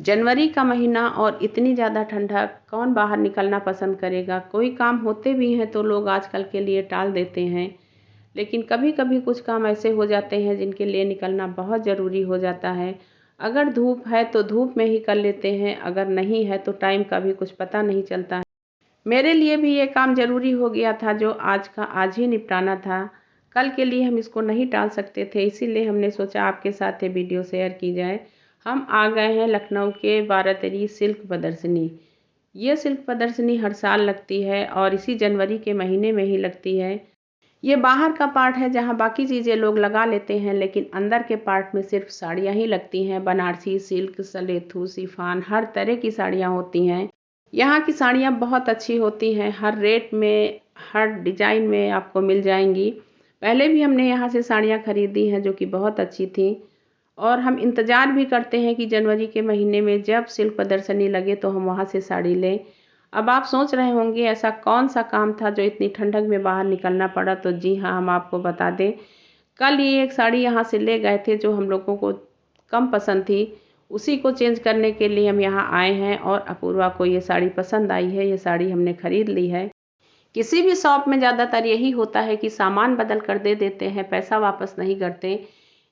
जनवरी का महीना और इतनी ज़्यादा ठंडक, कौन बाहर निकलना पसंद करेगा। कोई काम होते भी हैं तो लोग आजकल के लिए टाल देते हैं, लेकिन कभी कभी कुछ काम ऐसे हो जाते हैं जिनके लिए निकलना बहुत ज़रूरी हो जाता है। अगर धूप है तो धूप में ही कर लेते हैं, अगर नहीं है तो टाइम का भी कुछ पता नहीं चलता है। मेरे लिए भी ये काम ज़रूरी हो गया था जो आज का आज ही निपटाना था। कल के लिए हम इसको नहीं टाल सकते थे, इसीलिए हमने सोचा आपके साथ ये वीडियो शेयर की जाए। हम आ गए हैं लखनऊ के 12 सिल्क प्रदर्शनी। ये सिल्क प्रदर्शनी हर साल लगती है और इसी जनवरी के महीने में ही लगती है। ये बाहर का पार्ट है जहाँ बाकी चीज़ें लोग लगा लेते हैं, लेकिन अंदर के पार्ट में सिर्फ साड़ियाँ ही लगती हैं। बनारसी, सिल्क, सलेथू, शिफॉन, हर तरह की साड़ियाँ होती हैं। यहाँ की साड़ियाँ बहुत अच्छी होती हैं, हर रेट में, हर डिज़ाइन में आपको मिल जाएंगी। पहले भी हमने यहाँ से साड़ियाँ खरीदी हैं जो कि बहुत अच्छी थी, और हम इंतज़ार भी करते हैं कि जनवरी के महीने में जब सिल्क प्रदर्शनी लगे तो हम वहाँ से साड़ी लें। अब आप सोच रहे होंगे ऐसा कौन सा काम था जो इतनी ठंडक में बाहर निकलना पड़ा, तो जी हाँ, हम आपको बता दें। कल ये एक साड़ी यहाँ से ले गए थे जो हम लोगों को कम पसंद थी, उसी को चेंज करने के लिए हम यहाँ आए हैं और अपूर्वा को ये साड़ी पसंद आई है। ये साड़ी हमने खरीद ली है। किसी भी शॉप में ज़्यादातर यही होता है कि सामान बदल कर दे देते हैं, पैसा वापस नहीं करते।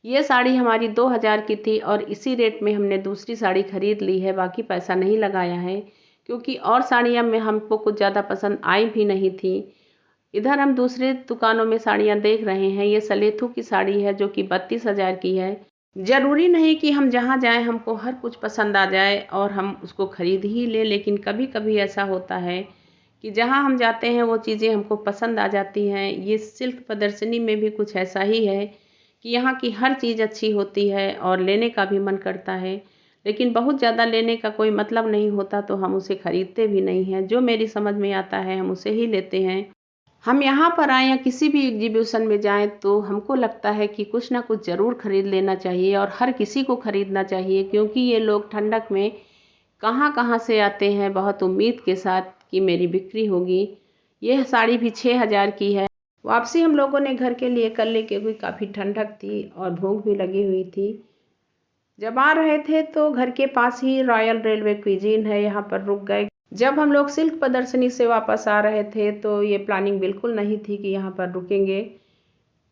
ये साड़ी हमारी 2000 की थी और इसी रेट में हमने दूसरी साड़ी खरीद ली है, बाकी पैसा नहीं लगाया है, क्योंकि और साड़ियाँ में हमको कुछ ज़्यादा पसंद आई भी नहीं थी। इधर हम दूसरे दुकानों में साड़ियाँ देख रहे हैं। ये सलेथू की साड़ी है जो कि 32,000 की है। ज़रूरी नहीं कि हम जहाँ जाएं हमको हर कुछ पसंद आ जाए और हम उसको खरीद ही लें, लेकिन कभी कभी ऐसा होता है कि जहाँ हम जाते हैं वो चीज़ें हमको पसंद आ जाती हैं। ये सिल्क प्रदर्शनी में भी कुछ ऐसा ही है कि यहाँ की हर चीज़ अच्छी होती है और लेने का भी मन करता है, लेकिन बहुत ज़्यादा लेने का कोई मतलब नहीं होता तो हम उसे खरीदते भी नहीं हैं। जो मेरी समझ में आता है हम उसे ही लेते हैं। हम यहाँ पर आए या किसी भी एग्जीबिशन में जाएं तो हमको लगता है कि कुछ ना कुछ ज़रूर खरीद लेना चाहिए और हर किसी को खरीदना चाहिए, क्योंकि ये लोग ठंडक में कहाँ कहाँ से आते हैं बहुत उम्मीद के साथ कि मेरी बिक्री होगी। यह साड़ी भी 6000 की है। वापसी हम लोगों ने घर के लिए कर ले, क्योंकि काफ़ी ठंडक थी और भूख भी लगी हुई थी। जब आ रहे थे तो घर के पास ही रॉयल रेलवे क्विजीन है, यहाँ पर रुक गए। जब हम लोग सिल्क प्रदर्शनी से वापस आ रहे थे तो ये प्लानिंग बिल्कुल नहीं थी कि यहाँ पर रुकेंगे।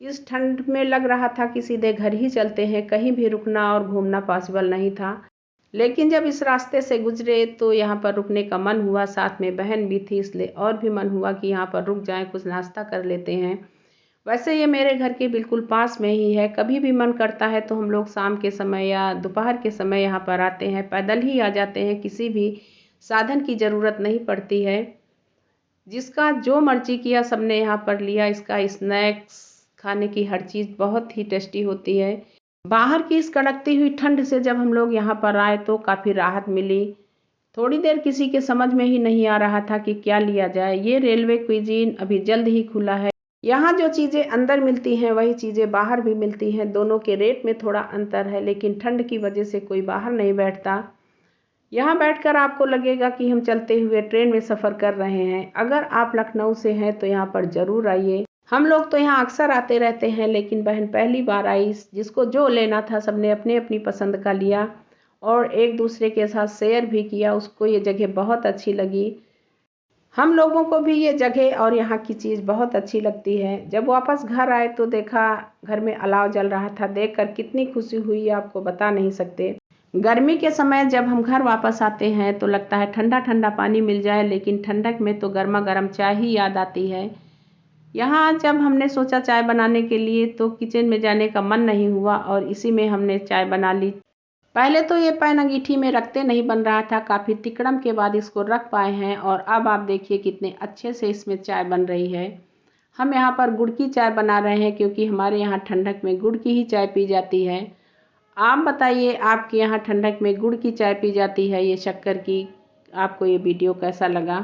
इस ठंड में लग रहा था कि सीधे घर ही चलते हैं, कहीं भी रुकना और घूमना पॉसिबल नहीं था। लेकिन जब इस रास्ते से गुजरे तो यहाँ पर रुकने का मन हुआ। साथ में बहन भी थी, इसलिए और भी मन हुआ कि यहाँ पर रुक जाएं, कुछ नाश्ता कर लेते हैं। वैसे ये मेरे घर के बिल्कुल पास में ही है। कभी भी मन करता है तो हम लोग शाम के समय या दोपहर के समय यहाँ पर आते हैं, पैदल ही आ जाते हैं, किसी भी साधन की ज़रूरत नहीं पड़ती है। जिसका जो मर्जी किया सबने यहाँ पर लिया। इसका स्नैक्स, खाने की हर चीज़ बहुत ही टेस्टी होती है। बाहर की इस कड़कती हुई ठंड से जब हम लोग यहाँ पर आए तो काफ़ी राहत मिली। थोड़ी देर किसी के समझ में ही नहीं आ रहा था कि क्या लिया जाए। ये रेलवे क्विजीन अभी जल्द ही खुला है। यहाँ जो चीज़ें अंदर मिलती हैं वही चीज़ें बाहर भी मिलती हैं। दोनों के रेट में थोड़ा अंतर है, लेकिन ठंड की वजह से कोई बाहर नहीं बैठता। यहाँ बैठकर आपको लगेगा कि हम चलते हुए ट्रेन में सफ़र कर रहे हैं। अगर आप लखनऊ से हैं तो यहाँ पर ज़रूर आइए। हम लोग तो यहाँ अक्सर आते रहते हैं, लेकिन बहन पहली बार आई। जिसको जो लेना था सबने अपने अपनी पसंद का लिया और एक दूसरे के साथ शेयर भी किया। उसको ये जगह बहुत अच्छी लगी। हम लोगों को भी ये जगह और यहाँ की चीज़ बहुत अच्छी लगती है। जब वापस घर आए तो देखा घर में अलाव जल रहा था। देखकर कितनी खुशी हुई आपको बता नहीं सकते। गर्मी के समय जब हम घर वापस आते हैं तो लगता है ठंडा ठंडा पानी मिल जाए, लेकिन ठंडक में तो गर्मा गर्म चाय ही याद आती है। यहाँ जब हमने सोचा चाय बनाने के लिए तो किचन में जाने का मन नहीं हुआ और इसी में हमने चाय बना ली। पहले तो ये पैन अंगीठी में रखते नहीं बन रहा था, काफ़ी तिकड़म के बाद इसको रख पाए हैं और अब आप देखिए कितने अच्छे से इसमें चाय बन रही है। हम यहाँ पर गुड़ की चाय बना रहे हैं, क्योंकि हमारे यहाँ ठंडक में गुड़ की ही चाय पी जाती है। आप बताइए आपके यहाँ ठंडक में गुड़ की चाय पी जाती है या शक्कर की? आपको ये वीडियो कैसा लगा?